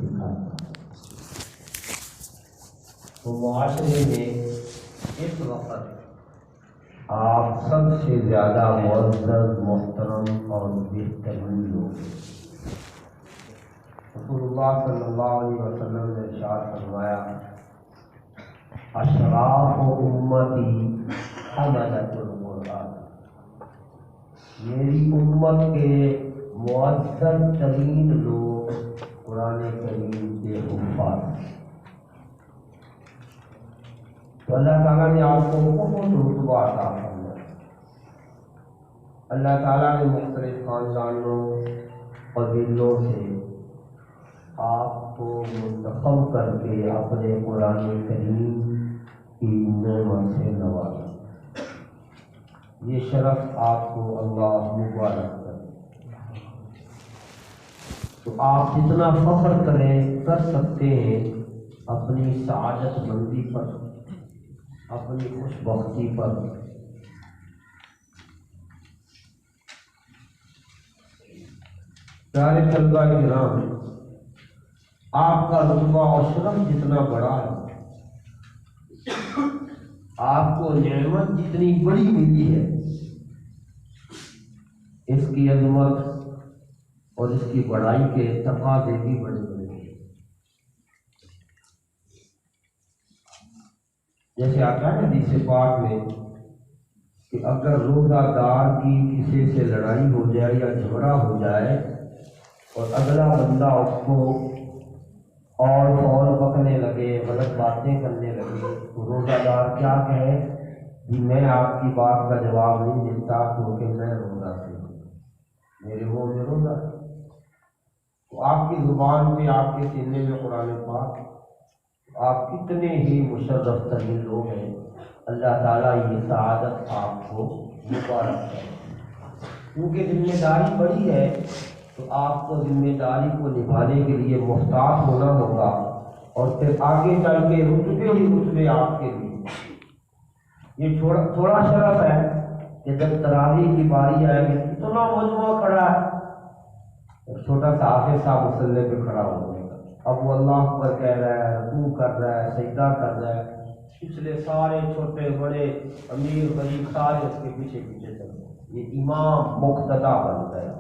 سکھاتا ہے۔ تو معاشرے میں اس وقت آپ سب سے زیادہ معزز، محترم اور بہترین لوگ ہیں۔ رسول اللہ صلی اللہ علیہ وسلم نے ارشاد فرمایا، اشراف امتی حملۃ القرآن، میری امت کے معزز ترین لوگ قرآن کریم کے حفاظ۔ تو اللہ تعالیٰ نے آپ کو بہت رتبہ عطا فرمایا۔ اللہ تعالیٰ نے مختلف خاندانوں اور قبیلوں سے آپ کو منتخب کر کے اپنے قرآن کریم کی نعمت سے نوازا۔ یہ شرف آپ کو اللہ مبارک کرے۔ تو آپ جتنا فخر کر سکتے ہیں اپنی سعادت مندی پر، اپنی خوش بختی پر۔ پیارے طلبہ کرام، آپ کا رتبہ اور شرف جتنا بڑا ہے، آپ کو نعمت جتنی بڑی ملی ہے، اس کی عظمت اور اس کی بڑائی کے تقاضے بھی بڑے بڑے ہیں۔ جیسے آتا ہے حدیث پاک میں کہ اگر روزہ دار کی کسی سے لڑائی ہو جائے یا جھگڑا ہو جائے اور اگلا بندہ اس کو اور بکنے لگے، غلط باتیں کرنے لگے، تو روزہ دار کیا کہے کہ میں آپ کی بات کا جواب نہیں دیتا کیونکہ میں روزہ سے ہوں، میرے منہ میں روزہ ہے۔ تو آپ کی زبان پہ، آپ کے سینے میں قرآن پاک، آپ کتنے ہی مشرف ترین لوگ ہیں۔ اللہ تعالیٰ یہ سعادت آپ کو مبارک کرے۔ کیونکہ ذمہ داری بڑی ہے تو آپ کو ذمہ داری کو نبھانے کے لیے محتاط ہونا ہوگا، اور پھر آگے چل کے رتبے ہی رتبے آپ کے لیے۔ یہ تھوڑا شرف ہے کہ جب تراویح کی باری آئے گی اتنا مجموعہ کھڑا ہے، ایک چھوٹا سا حافظ صاحب مصلی پہ کھڑا ہو جائے گا، اب وہ اللہ اکبر کہہ رہا ہے، رکوع کر رہا ہے، سجدہ کر رہا ہے، پچھلے سارے چھوٹے بڑے امیر غریب سارے اس کے پیچھے پیچھے چل رہے ہیں۔ یہ امام مقتدیٰ بن گیا۔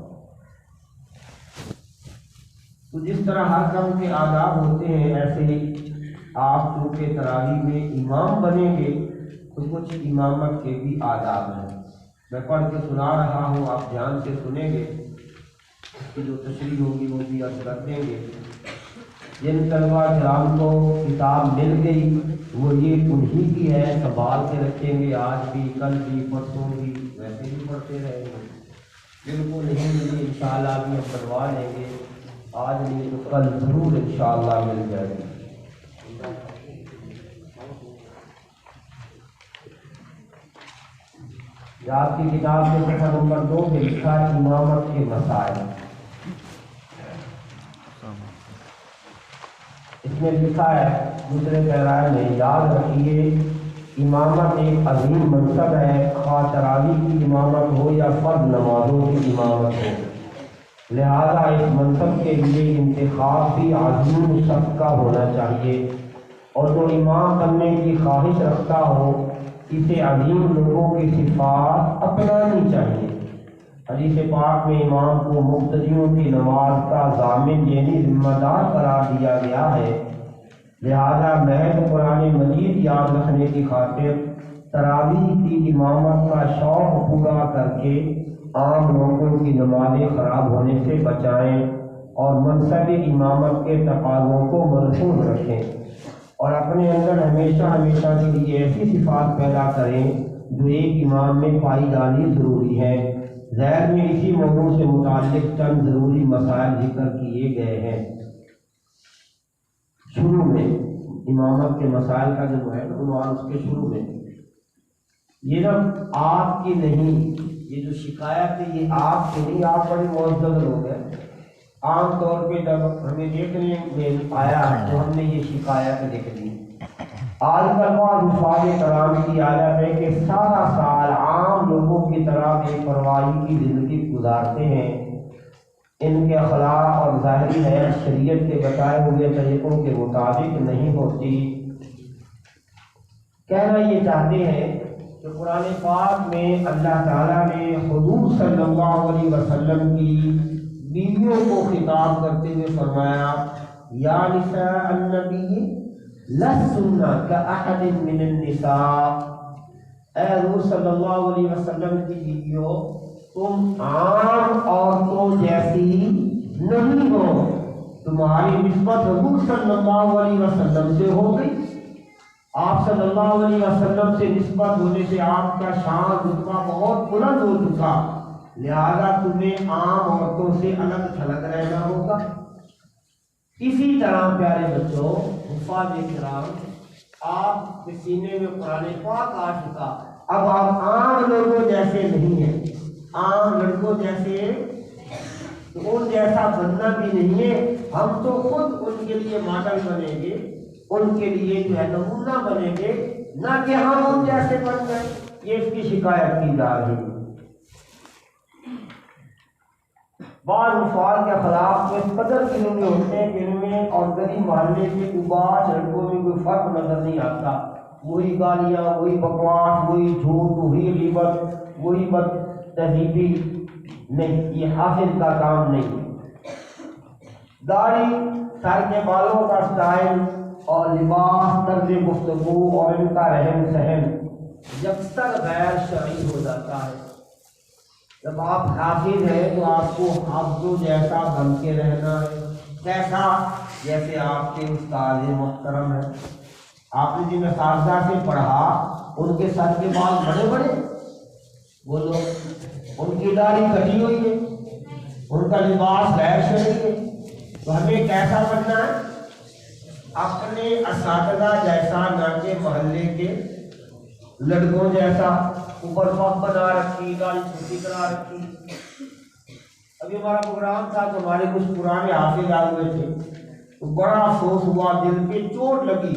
تو جس طرح ہر کام کے آداب ہوتے ہیں، ایسے ہی آپ چونکہ تراویح میں امام بنیں گے تو کچھ امامت کے بھی آداب ہیں۔ میں پڑھ کے سنا رہا ہوں، آپ دھیان سے سنیں گے، اس کی جو تشریح ہوگی وہ بھی عرض کر دیں گے۔ جن طلبہ کرام کو کتاب مل گئی وہ یہ انہی کی ہے، سنبھال کے رکھیں گے، آج بھی، کل بھی، پرسوں بھی، ویسے بھی پڑھتے رہیں گے۔ جن کو نہیں ملی انشاءاللہ بھی ہم کروا لیں گے، آج نہیں تو کل ضرور انشاءاللہ مل جائے گی۔ آپ کی کتاب کے صفحہ نمبر 2 پہ لکھا ہے امامت کے مسائل۔ اس میں لکھا ہے دوسرے پیرائے میں، یاد رکھیے امامت ایک عظیم منصب ہے، خواہ تراویح کی امامت ہو یا فرض نمازوں کی امامت ہو، لہذا اس منصب کے لیے انتخاب بھی عظیم شخص کا ہونا چاہیے، اور جو امام بننے کی خواہش رکھتا ہو اسے عظیم لوگوں کی صفات اپنانی چاہیے۔ حدیث پاک میں امام کو مقتدیوں کی نماز کا ضامن یعنی ذمہ دار قرار دیا گیا ہے، لہذا محض قرآن مجید یاد رکھنے کی خاطر تراویح کی امامت کا شوق پورا کر کے عام لوگوں کی نمازیں خراب ہونے سے بچائیں، اور منصب امامت کے تقاضوں کو مرفوع رکھیں، اور اپنے اندر ہمیشہ کے لیے ایسی صفات پیدا کریں جو ایک امام میں پائی جانی ضروری ہے۔ ذیل میں اسی موضوع سے متعلق چند ضروری مسائل ذکر کیے گئے ہیں۔ شروع میں امامت کے مسائل کا جو ہے عنوان اس کے شروع میں، یہ نا آپ کی نہیں، یہ جو شکایت ہے یہ آپ کی نہیں، آپ بڑے معزز لوگ ہیں۔ عام طور پہ جب ہمیں دیکھنے میں آیا تو ہم نے یہ شکایت لکھ دی۔ آج کل بعض حفاظ کرام کی عادت ہے کہ سارا سال عام لوگوں کی طرح بے پرواہی کی زندگی گزارتے ہیں، ان کے اخلاق اور ظاہری حیات شریعت کے بتائے ہوئے طریقوں کے مطابق نہیں ہوتی۔ کہنا یہ چاہتے ہیں کہ قرآن پاک میں اللہ تعالیٰ نے حضور صلی اللہ علیہ وسلم کی بیویوں کو خطاب کرتے ہوئے فرمایا یا نساء النبی لستن کأحد من النساء، اے حضور صلی اللہ علیہ وسلم کی بیویوں تم عام عورتوں جیسی نہیں ہو، تمہاری نسبت حضور صلی اللہ علیہ وسلم سے ہو گئی، آپ صلی اللہ علیہ وسلم سے نسبت ہونے سے آپ کا شان رتبہ بہت بلند ہو چکا، لہذا تمہیں عام عورتوں سے الگ تھلگ رہنا ہوگا۔ اسی طرح پیارے بچوں، حفاظ کرام، آپ کے سینے میں قرآن پاک آ چکا، اب آپ عام لوگوں جیسے نہیں ہیں، عام لڑکوں جیسے ان جیسا بننا بھی نہیں ہے، ہم تو خود ان کے لیے ماڈل بنیں گے، ان کے لیے جو ہے نمونہ بنیں گے، نہ کہ ہم ان جیسے بن گئے۔ یہ اس کی شکایت کی جا رہی ہے۔ بعض افعال کے خلاف میں قدر قلم میں ہوتے ہیں کہ ان میں اور گلی محلے کے اباس لڑکوں میں کوئی فرق نظر نہیں آتا، وہی گالیاں، وہی بکواس، وہی جھوٹ، وہی غیبت، وہی بد تہذیبی۔ نہیں، یہ حافظ کا کام نہیں۔ داڑھی، سر کے بالوں کا سٹائل اور لباس، طرز گفتگو اور ان کا رہن سہن یکسر غیر شرعی ہو جاتا ہے۔ جب آپ حافظ ہیں تو آپ کو حافظوں جیسا بن کے رہنا ہے۔ کیسا؟ جیسے آپ کے استاد محترم ہیں، آپ نے جن اساتذہ سے پڑھا ان کے سر کے بال بڑے بڑے، وہ لوگ ان کی داڑھی کٹی ہوئی ہے، ان کا لباس غیر شرعی ہے، تو ہمیں کیسا بننا ہے؟ اپنے اساتذہ جیسا، نہ کہ محلے کے لڑکوں جیسا۔ اوپر پگ بنا رکھی، داڑھی چھوٹی کرا رکھی۔ ابھی ہمارا پروگرام تھا تو ہمارے کچھ پرانے حافظ آئے ہوئے تھے، تو بڑا افسوس ہوا، دل پہ چوٹ لگی،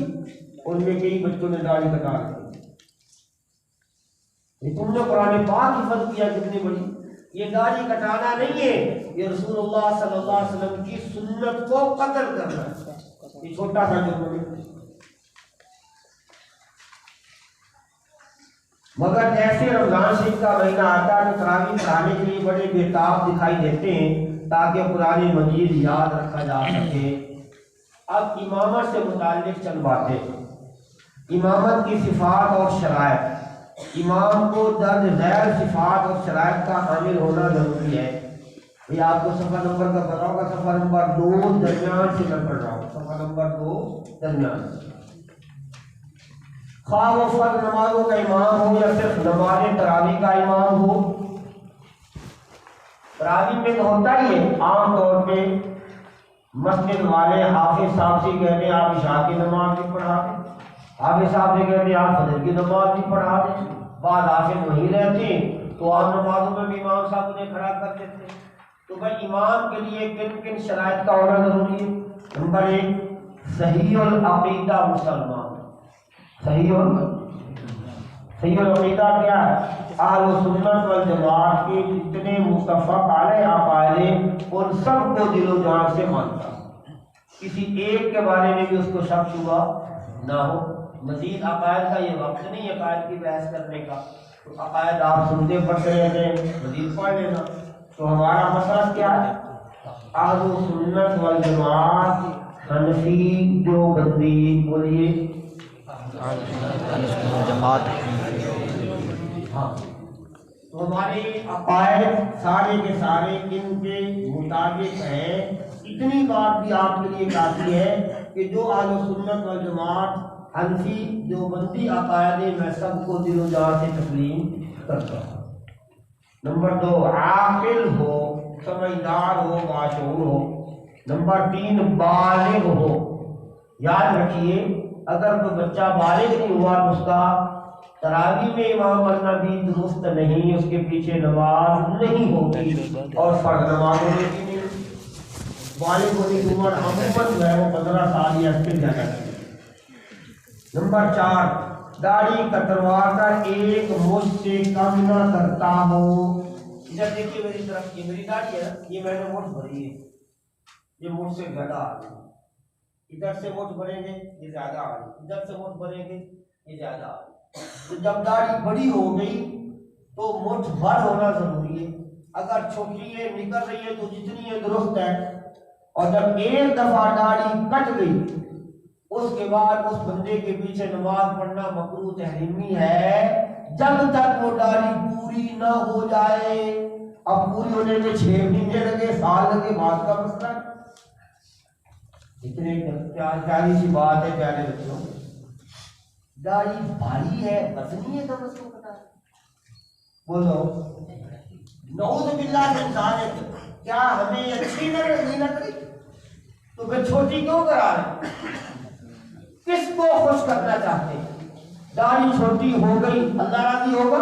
ان میں کئی بچوں نے داڑھی کٹا رکھی۔ تم نے قرآن پاک حفظ کیا کتنی بڑی۔ یہ داڑھی کٹانا نہیں ہے، یہ رسول اللہ صلی اللہ علیہ وسلم کی سنت کو قتل کرنا ہے۔ یہ چھوٹا سا جرم ہے۔ مگر جیسے رمضان شریف کا مہینہ آتا ہے تو تراویح پڑھانے کے لیے بڑے بےتاب دکھائی دیتے ہیں تاکہ قرآن مجید یاد رکھا جا سکے۔ اب امامت سے متعلق چند باتیں۔ امامت کی صفات اور شرائط۔ امام کو درج ذیل صفات اور شرائط کا حامل ہونا ضروری ہے۔ یہ آپ کو صفحہ نمبر کا پتا ہوگا، صفحہ نمبر 2 درمیان سے میں پڑھ رہا ہوں، صفحہ نمبر 2 درمیان سے۔ خواہ وہ فرض نمازوں کا امام ہو یا صرف نماز تراویح کا امام ہو۔ تراویح میں تو ہوتا ہی ہے، عام طور پہ مسجد والے حافظ صاحب سے کہتے ہیں آپ عشاء کی نماز بھی پڑھا دیں، حافظ صاحب سے کہتے ہیں آپ فجر کی نماز بھی پڑھا دیں۔ بعض حافظ وہیں رہتے ہیں تو عام نمازوں میں بھی امام صاحب انہیں کھڑا کر دیتے ہیں۔ تو بھائی امام کے لیے کن کن شرائط کا ہونا ضروری ہے؟ نمبر 1، صحیح العقیدہ مسلمان۔ صحیح العقیدہ کیا ہے؟ اہل سنت والجماعت کے جتنے متفق علیہ عقائد ان سب کو دل و جان سے مانتا، کسی ایک کے بارے میں بھی اس کو شک شبہ نہ ہو۔ مزید عقائد کا یہ وقت نہیں عقائد کی بحث کرنے کا، تو عقائد آپ سنتے پڑھتے رہتے ہیں، مزید پڑھ لینا۔ تو ہمارا مسئلہ کیا ہے؟ اہل سنت والجماعت، حنفی، دیوبندی، بولیے جماعت۔ ہاں، تو ہمارے عقائد سارے کے سارے ان کے مطابق ہیں۔ اتنی بات بھی آپ کے لیے کافی ہے کہ جو اہل سنت والجماعت، حنفی، دیوبندی عقائد میں سب کو دل و جان سے تسلیم کرتا ہوں۔ نمبر 2، عاقل ہو، سمجھدار ہو، باشعور ہو۔ نمبر 3، بالغ ہو۔ یاد رکھیے اگر کوئی بچہ بالغ نہیں ہوا تو اس کا تراویح میں امام بننا بھی درست نہیں، اس کے پیچھے نماز نہیں ہوگی، اور فرض نمازوں میں بھی نہیں۔ بالغ ہونے کی عمر عموماً جو ہے وہ 15 سال یا اس سے زیادہ ہے۔ نمبر 4، داڑھی کتروا کر ایک مجھ سے کم نہ کرتا ہو۔ ادھر دیکھیے میری طرف، یہ میری داڑھی ہے نا، یہ میں نے مٹھ بھری ہے، یہ مٹھ سے زیادہ آ گئی، ادھر سے مٹھ بھریں گے یہ زیادہ آ گئی، ادھر سے مٹھ بھریں گے یہ زیادہ آ گئی۔ تو جب داڑھی بڑی ہو گئی تو مٹھ بھر ہونا ضروری ہے، اگر چھوٹی ہے نکل رہی ہے تو جتنی ہے درست ہے۔ اور جب ایک دفعہ داڑھی کٹ گئی اس کے بعد اس بندے کے پیچھے نماز پڑھنا مکروہ تحریمی ہے جب تک وہ داڑھی پوری نہ ہو جائے۔ اب پوری ہونے میں 6 مہینے لگے، سال لگے، بات کا مسئلہ ہے۔ اتنے پیاری سی بات ہے پیارے بچوں، داڑھی بھاری ہے وزنی ہے تو اس کو پتا ہے، بولو نعوذ باللہ من ذالک، کیا ہمیں اچھی نہیں لگ رہی تو پھر چھوٹی کیوں کرا رہے؟ کس کو خوش کرنا چاہتے ہیں؟ داڑھی چھوٹی ہو گئی اللہ راضی ہوگا؟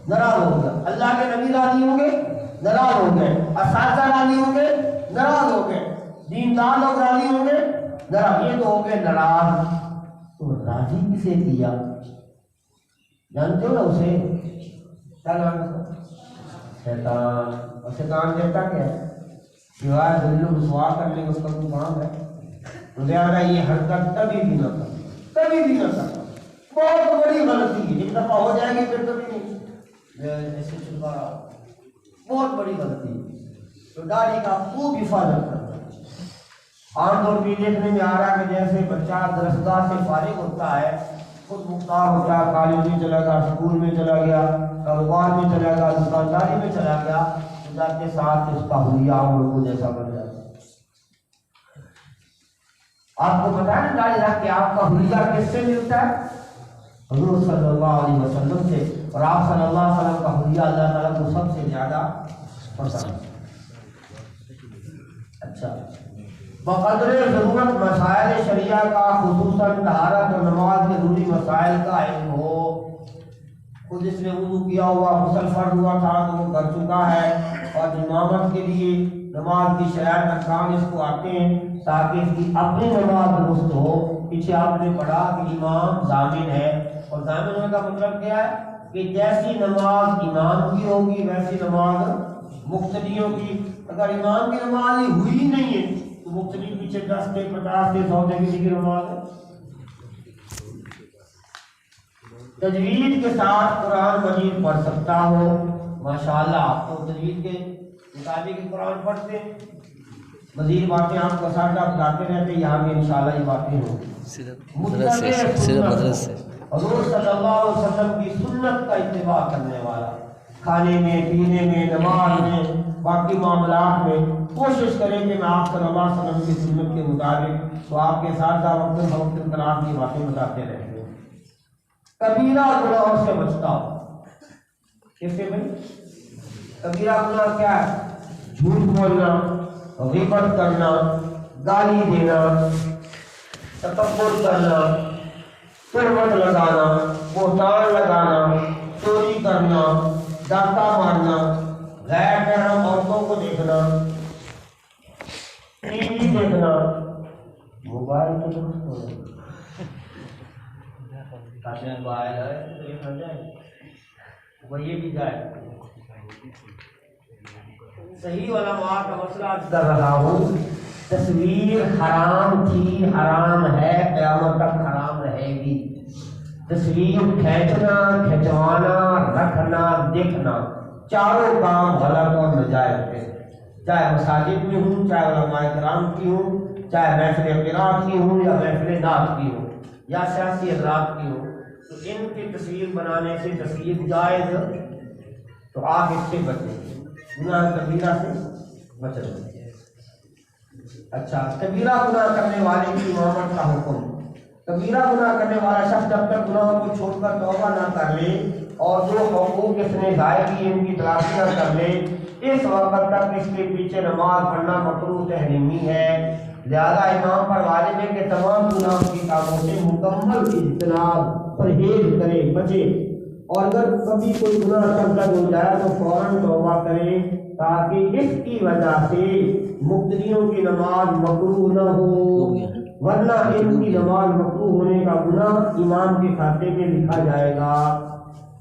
ناراض ہوگا۔ اللہ کے نبی راضی ہوں گے؟ ناراض ہو گئے۔ اساتذہ راضی ہوں گے؟ ناراض ہو گئے۔ دیندار لوگ راضی ہوں گے؟ ناراض، یہ تو ہو گئے ناراض۔ تو راضی کسے کیا؟ جانتے ہو نا اسے؟ کیا نام ہے اس کا؟ شیطان۔ اور شیطان کہتا کیا ہے؟ سوائے ذل و رسوا کرنے کا اس کا کوئی کام ہے؟ لہٰذا یہ حرکت کبھی بھی نہ کرنا، کبھی بھی نہ کرنا، بہت بڑی غلطی ہے۔ ایک دفعہ ہو جائے گی پھر کبھی نہیں، اس سے چھٹکارا، بہت بڑی غلطی ہے۔ تو داڑھی کا خوب حفاظت کرنا۔ عام طور پہ دیکھنے میں آ رہا ہے کہ جیسے بچہ درسگاہ سے فارغ ہوتا ہے، خود مختار ہوتا ہے، کالج میں چلا گیا، اسکول میں چلا گیا، کاروبار میں چلا گیا، دکانداری میں چلا گیا، کے ساتھ اس کا حلیہ عام لوگوں جیسا بن جاتا ہے۔ آپ کو پتا ہے نا داڑھی رکھ کے آپ کا حلیہ کس سے ملتا ہے؟ حضور صلی اللہ علیہ وسلم سے، اور آپ صلی اللہ علیہ وسلم کا حلیہ اللہ تعالیٰ کو سب سے زیادہ پسند ہے۔ اچھا، بقدر ضرورت مسائل شریعہ کا، خصوصاً طہارت اور نماز کے ضروری مسائل کا علم ہو۔ خود اس نے وضو کیا ہوا، غسل فرض ہوا تھا تو وہ کر چکا ہے، اور امامت کے لیے نماز کی شرائط ارکان اس کو آتے ہیں تاکہ اس کی اپنی نماز درست ہو۔ پیچھے آپ نے پڑھا کہ امام ضامن ہے، اور ضامن ہونے کا مطلب کیا ہے کہ جیسی نماز امام کی ہوگی ویسی نماز مقتدیوں کی۔ اگر امام کی نماز ہوئی نہیں ہے تو مقتدی پیچھے 10 سے 50 سے 100 کسی کی نماز ہے۔ تجوید کے ساتھ قرآن مجید پڑھ سکتا ہو، ماشاءاللہ آپ تو تجوید کے مطابق قرآن پڑھتے ہیں۔ مزید باتیں آپ کو ساتھ بتاتے رہتے ہیں، یہاں بھی انشاءاللہ یہ باتیں ہوں۔ حضور صلی اللہ علیہ وسلم کی سنت کا اتباع کرنے والا، کھانے میں، پینے میں، نماز میں، باقی معاملات میں کوشش کریں کہ میں آپ صلی اللہ علیہ وسلم کی سنت کے مطابق، تو آپ کے ساتھ وقت فوقت طلاق کی باتیں بتاتے رہتے ہیں۔ کبیرہ گناہوں سے بچتا ہو۔ کس سے بھائی؟ کبیرہ گناہ کیا ہے؟ جھوٹ بولنا، غیبت کرنا، گالی دینا، تکبر کرنا، تہمت لگانا، بہتان لگانا، چوری کرنا، ڈاکہ مارنا، غیر محرم عورتوں کو دیکھنا، ٹی وی دیکھنا، موبائل تو درست ہونا، موبائل ہے تو دیکھنا جائے وہ یہ بھی جائے۔ صحیح علماء کا مسئلہ عرض کر رہا ہوں، تصویر حرام تھی، حرام ہے، قیامت تک حرام رہے گی۔ تصویر کھینچنا، کھنچوانا، رکھنا، دیکھنا، چاروں کام غلط اور ناجائز ہے، چاہے مساجد میں ہوں، چاہے علماء کرام کی ہوں، چاہے محفل قرات کی ہوں یا محفل نعت کی ہوں یا سیاسی حضرات کی ہوں، تو ان کی تصویر بنانے سے تصویر جائز، تو آپ اس سے بچیں، گناہ کبیرہ سے بچیں۔ اچھا، کبیرہ گناہ کرنے والے کی امامت کا حکم۔ کبیرہ گناہ کرنے والا شخص جب تک گناہوں کو چھوڑ کر توبہ نہ کر لے اور جو حقوق اس نے ضائع کی ان کی تلافی نہ کر لے، اس وقت تک اس کے پیچھے نماز پڑھنا مکروہ تحریمی ہے۔ لہذا امام پر واجب ہے کہ تمام گناہوں کی کاموں سے مکمل اجتناب، پرہیز کرے، بچے، اور اگر کبھی کوئی گناہ سرزد ہو جائے تو فوراً توبہ کرے تاکہ اس کی وجہ سے مقتدیوں کی نماز مکروہ نہ ہو، ورنہ ان کی نماز مکروہ ہونے کا گناہ امام کے کھاتے میں لکھا جائے گا۔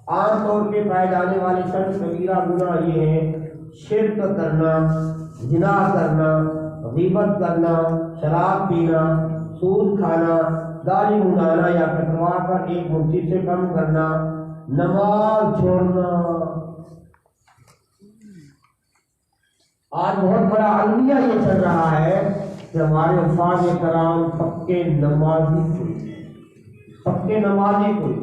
عام طور پہ پائے جانے والے چند کبیرہ گناہ یہ ہیں شرک کرنا، زنا کرنا، غیبت کرنا، شراب پینا، سود کھانا، داڑھی منڈانا یا کٹوا کر ایک مٹھی سے کم کرنا، نماز چھوڑنا۔ آج بہت بڑا المیہ یہ چل رہا ہے کہ ہمارے حفاظ کرام پکے نمازی کوئی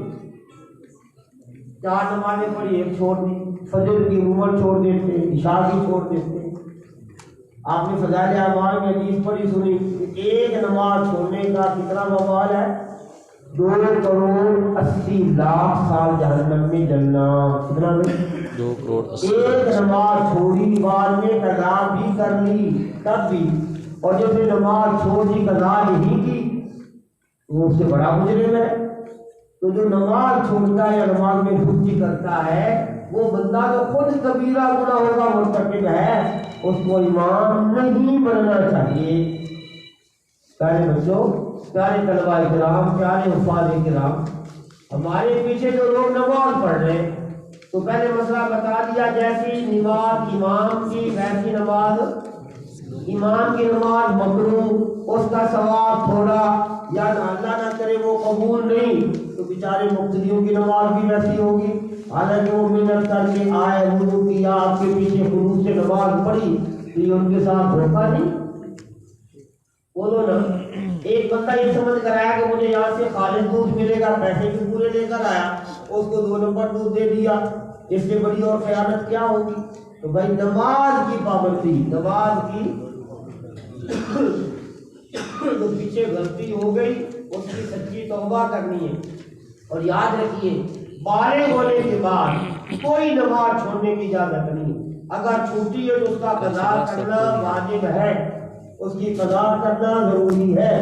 4 نمازیں پڑھی، ایک چھوڑ دی، فجر کی عموماً چھوڑ دیتے، عشاء کی چھوڑ دیتے۔ آپ نے فضائل اعمال میں حدیث پڑھی سنی کہ ایک نماز چھوڑنے کا کتنا وبال ہے؟ 2,80,00,000 سال جہنم میں جلنا۔ کتنا میں 2,80,00,000۔ ایک نماز چھوڑی، بعد میں قضا بھی کر لی تب بھی، اور جس نے نماز چھوڑ دی قضا نہیں کی وہ اس سے بڑا مجرم ہے۔ تو جو نماز چھوڑتا ہے یا نماز میں بھٹی کرتا ہے وہ بندہ جو خود کبیرہ گناہوں کا مرتکب ہے، اس کو امام نہیں بننا چاہیے۔ پیارے بچوں، پیارے طلباء کرام، پیارے حفاظ کرام، ہمارے پیچھے جو لوگ نماز پڑھ رہے ہیں تو پہلے مسئلہ بتا دیا، جیسی نماز امام کی ویسی نماز امام کی نماز مکروہ، اس کا ثواب تھوڑا، یا اللہ نہ کرے وہ قبول نہیں تو بیچارے مقتدیوں کی نماز بھی ویسی ہوگی۔ حالانکہ وہ محنت کر کے آئے، وضو کیا، آپ کے پیچھے خلوص سے نماز پڑھی، تو یہ ان کے ساتھ دھوکہ نہیں؟ بولو نا۔ ایک بندہ یہ سمجھ کر آیا کہ مجھے یہاں سے خالص دودھ ملے گا، پیسے بھی پورے لے کر آیا، اس کو 2 نمبر دودھ دے دیا، اس سے بڑی اور خیانت کیا ہوگی؟ تو بھائی نماز کی پابندی، نماز کی تو پیچھے غلطی ہو گئی، اس کی سچی توبہ کرنی ہے۔ اور یاد رکھیے، بالغ ہونے کے بعد کوئی نماز چھوڑنے کی اجازت نہیں۔ اگر چھوٹی ہے تو اس کا قضا کرنا واجب ہے، اس کی قضا کرنا ضروری ہے۔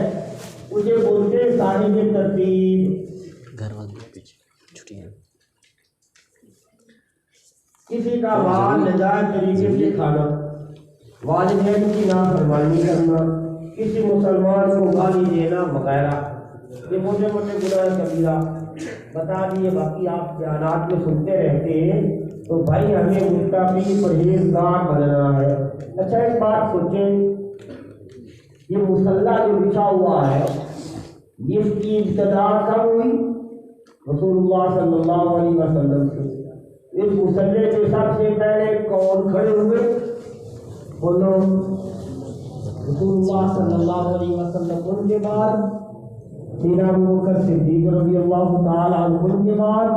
اسے بولتے صاحب ترتیب۔ گھر والوں کے پیچھے چھٹیاں، کسی کا مال ناجائز طریقے سے کھانا، والدین کی نافرمانی کرنا، کسی مسلمان کو گالی دینا وغیرہ، یہ موٹے موٹے گناہ کبیرہ بتا دیے۔ باقی آپ بیانات میں سنتے رہتے ہیں، تو بھائی ہمیں متقی پرہیزگار بننا ہے۔ اچھا ایک بات سوچیں، یہ مصلی جو بچھا ہوا ہے اس کی ابتدا کب ہوئی؟ رسول اللہ صلی اللہ علیہ وسلم سے۔ اس مصلی کے سب سے پہلے کون کھڑے ہوئے؟ بولو، رسول اللہ صلی اللہ علیہ وسلم، ان کے بعد سیدنا ابوبکر صدیق رضی اللہ تعالیٰ عنہ، ان کے بعد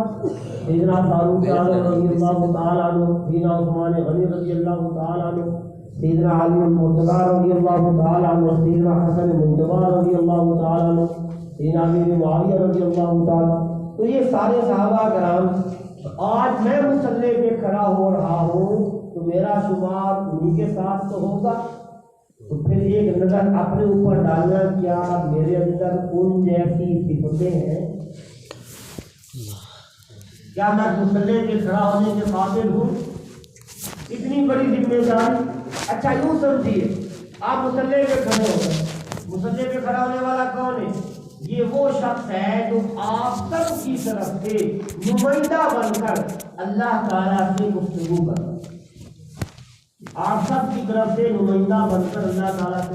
سیدنا فاروق اعظم رضی اللہ تعالیٰ عنہ، سیدنا عثمان غنی رضی اللہ تعالیٰ عنہ، سیدنا علی المرتضیٰ رضی اللہ تعالیٰ عنہ، سیدنا حسن مجتبی رضی اللہ تعالیٰ عنہ، سیدنا امیر معاویہ رضی اللہ تعالیٰ۔ تو یہ سارے صحابہ کرام، آج میں مصلی پہ کھڑا ہو رہا ہوں تو میرا شمار انہی کے ساتھ تو ہوگا۔ تو پھر ایک نظر اپنے اوپر ڈالنا، کیا میرے اندر ان جیسی صفتیں ہیں؟ کیا میں مصلی پہ کھڑا ہونے کے قابل ہوں؟ اتنی بڑی ذمہ داری۔ اچھا یوں سمجھیے، آپ مصلی پہ کھڑے ہو گئے، مصلی پہ کھڑا ہونے والا کون ہے؟ یہ وہ شخص ہے جو آپ سب کی طرف سے نمائندہ بن کر اللہ تعالیٰ سے گفتگو کر رہا ہے۔ آپ سب کی طرف سے نمائندہ بن کر اللہ تعالیٰ سے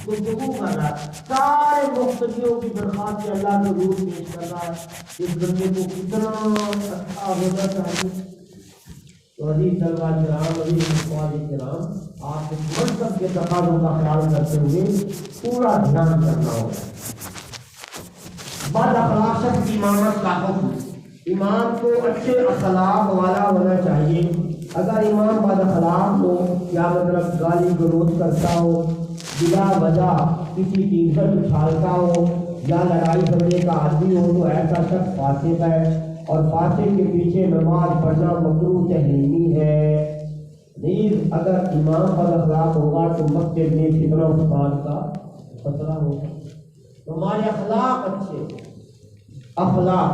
گفتگو کر رہا ہے، سارے مقتدیوں کی درخواست سے اللہ کو روح پیش کر رہا ہے۔ اس بندے کو کتنا اچھا ہونا چاہیے۔ تو عزیز طلباء کرام، عزیز حفاظ کرام، آپ اس منصب کے تقاضوں کا خیال کرتے ہوئے پورا دھیان کرنا ہوگا۔ بد اخلاق شخص کی امامت کا حکم، امام کو اچھے اخلاق والا ہونا چاہیے۔ اگر امام بد اخلاق ہو، کیا مطلب گالی گلوچ کرتا ہو، بلا وجہ کسی کی عزت اچھالتا ہو یا لڑائی جھگڑے کا عادی ہو، تو ایسا شخص فاسق ہے، اور فاسق کے پیچھے نماز پڑھنا مکروہ تحریمی ہے۔ نیز اگر امام بد اخلاق ہوگا تو مسجد میں فتنہ فساد کا خطرہ ہوگا۔ تو ہمارے اخلاق اچھے، اخلاق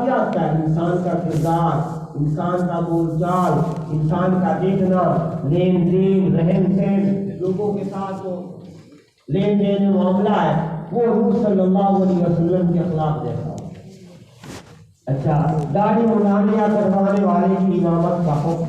کیا ہوتا ہے؟ انسان کا کردار، انسان کا بول چال، انسان کا دیکھنا، لین دین، رہن سہن، لوگوں کے ساتھ جو لین دین معاملہ ہے وہ حضور صلی اللہ علیہ وسلم کے اخلاق جیسا ہو۔ اچھا، داڑھی منڈانے یا کروانے والے کی امامت کا حکم،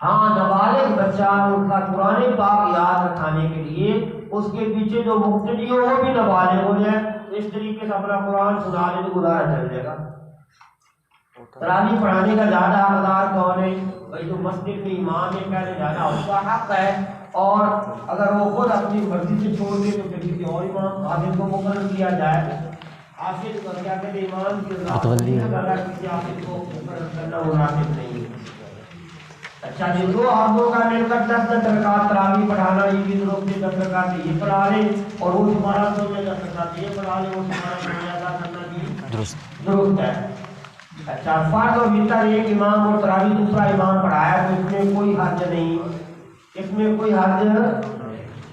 ہاں نابالغ بچہ ان کا قرآن پاک یاد رکھانے کے لیے اس کے پیچھے جو مقتدی ہو وہ بھی نابالغ ہو جائے، اس طریقے سے اپنا قرآن سنا لے تو گزارا چل جائے گا۔ تراویح پڑھانے کا زیادہ حقدار کون ہے؟ بھائی جو مسجد میں امام ہے پہلے زیادہ اس کا حق ہے، اور اگر وہ خود اپنی مرضی سے چھوڑ دے تو پھر کسی اور امام حافظ کو مقرر کیا جائے۔ حافظ کو کیا کہتے ہیں، امام کی کسی حافظ کو مقرر کرنا مناسب نہیں ہے۔ اچھا جی، دو حافظوں کا مل کر 10 رکعت تراویح پڑھانا، یہ بھی ضرورت ہے 10 رکعت یہ پڑھا لے، اور وہ تمہارا تو 10 رکعت یہ پڑھا لے، وہ تمہارا تو ادا کرنا بھی درست ہے۔ اچھا فرض اور وتر ایک امام اور تراویح دوسرا امام پڑھایا تو اس میں کوئی حرج نہیں، اس میں کوئی حرج،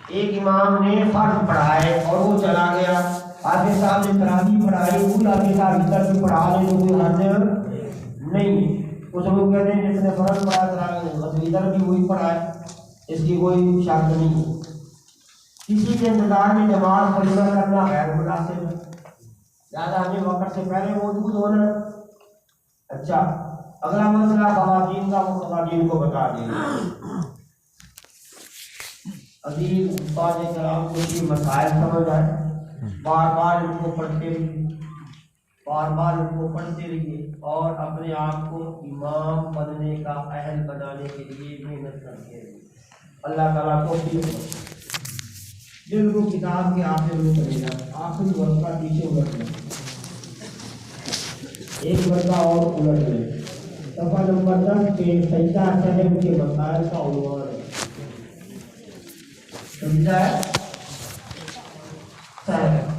ایک امام نے فرض پڑھائے اور وہ چلا گیا، حافظ صاحب نے تراویح پڑھائی، وہ حافظ صاحب وتر بھی پڑھا لے تو کوئی حرج نہیں۔ کچھ لوگ کہتے ہیں جس نے فرض پڑھا تراویح وتر بھی وہی پڑھائے، اس کی کوئی شرط نہیں ہے۔ کسی کے انتظار میں جماعت فریضہ کرنا غیر مناسب ہے، زیادہ ہمیں وقت سے پہلے موجود ہونا۔ اچھا اگلا مسئلہ خواتین کا، وہ خواتین کو بتا دیں۔ عزیز استاد کرام کو یہ مسائل سمجھ آئے، بار بار ان کو پڑھتے رہیے، بار بار ان کو پڑھتے رہیے، اور اپنے آپ کو امام بننے کا اہل بنانے کے لیے محنت کرتے رہیے۔ اللہ تعالیٰ توفیق دے۔ جن کو کتاب کے آخر میں چلے گا، آخری ورقہ پیچھے الٹ لیں، ایک ورقہ اور الٹ لیں، صفحہ نمبر 10 پہ سجدہ سہو کے مسائل کا عنوان ہے۔ سجدہ سہو،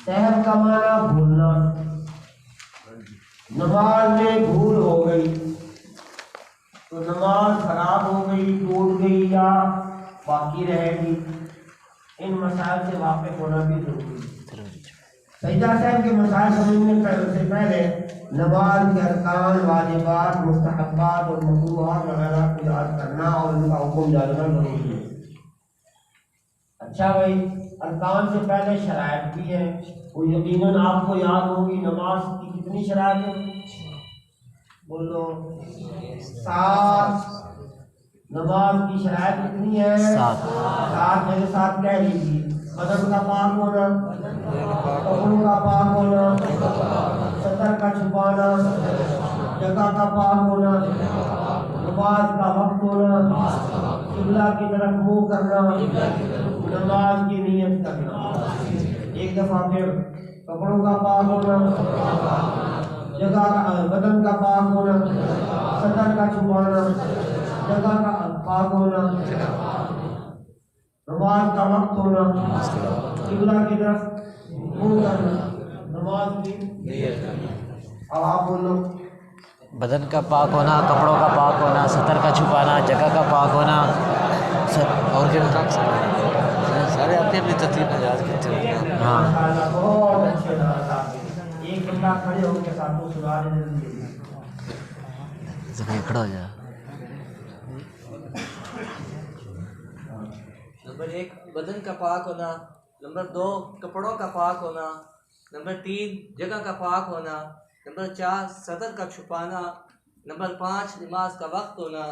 سہو کا معنی بھولنا، نماز میں بھول ہو گئی تو نماز خراب ہو گئی، ٹوٹ گئی یا باقی رہے گی، ان مسائل سے واقف ہونا بھی ضروری ہے۔ سجدہ سہو کے مسائل سمجھنے سے پہلے نماز کے ارکان، واجبات، مستحبات اور مکروہات وغیرہ کو یاد کرنا اور ان کا حکم جاننا ضروری ہے۔ اچھا بھائی، ارکان سے پہلے شرائط بھی ہے، وہ یقیناً آپ کو یاد ہوگی۔ نماز کی کتنی شرائط ہے؟ بولو 7۔ نماز کی شرائط کتنی ہے؟ 7۔ میرے ساتھ کہہ لیجیے، بدن کا پاک ہونا، کپڑوں کا پاک ہونا، سطر کا چھپانا، جگہ کا پاک ہونا، نماز کا وقت ہونا، قبلہ کی طرف منہ کرنا، نماز کی نیت کرنا۔ ایک دفعہ پھر کپڑوں کا پاک ہونا، جگہ کا، بدن کا پاک ہونا، سطر کا چھپانا، جگہ کا پاک ہونا، نماز کا وقت ہونا، قبلہ کی طرف منہ کرنا، نماز کی نیت۔ اب آپ بولو، بدن کا پاک ہونا، کپڑوں کا پاک ہونا، سطر کا چھپانا، جگہ کا پاک ہونا، اور کیا سارے اپنی اپنی ترتیب میں یاد کرتے ہیں۔ ہاں بہت اچھے ایک بندہ کھڑے ہو کے ساتھ کو سنا دے، زمین کھڑا ہو جائے۔ نمبر 1 بدن کا پاک ہونا، نمبر 2 کپڑوں کا پاک ہونا، نمبر 3 جگہ کا پاک ہونا، نمبر 4 صدر کا چھپانا، نمبر 5 نماز کا وقت ہونا،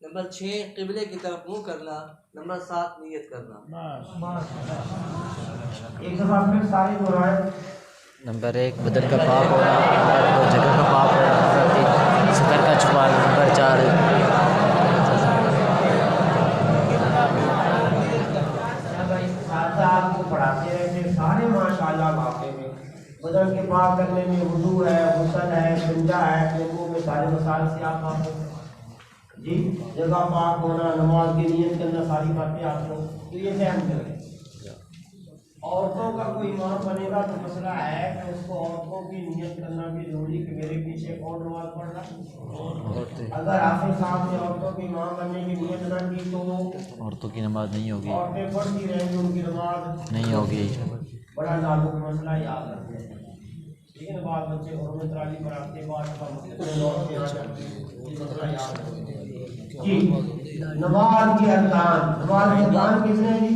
نمبر 6 قبلے کی طرف منہ کرنا، نمبر 7 نیت کرنا۔ ایک دفعہ پھر سارے دہرائے۔ نمبر 1 بدن کا پاک ہونا، نمبر 2 جگہ کا پاک ہونا، نمبر 3 صدر کا چھپانا، نمبر 4 آپ کو پڑھاتے رہتے سارے ماشاءاللہ واقعے میں بدن کے پاک کرنے میں وضو ہے، غسل ہے، سنجا ہے، تیمم میں سارے مسائل سے آپ کو جی جگہ پاک ہونا، نماز کی نیت کرنا، ساری باتیں آپ کو تو یہ فہم کریں۔ عورتوں کا کوئی امام بنے گا تو مسئلہ ہے کہ اس کو عورتوں کی نیت کرنا بھی ضروری کہ میرے پیچھے کون نماز پڑھ رہا ہے۔ اگر حافظ صاحب نے عورتوں کی امام بننے کی نیت نہ کی تو عورتوں کی نماز نہیں ہوگی، عورتیں پڑھتی رہیں گی، ان کی نماز نہیں ہوگی۔ بڑا نازک مسئلہ یاد رکھتے ہیں، ٹھیک ہے نا؟ بعض بچے حرمت رالی پر آتے ہیں، بعض مسئلہ یاد رکھتے ہیں۔ جی نماز کے ارکان، نماز کے ارکان کتنے ہیں جی؟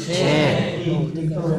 6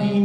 3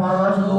5 2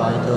5 2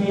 6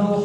2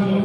3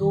2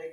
1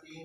3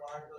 5 2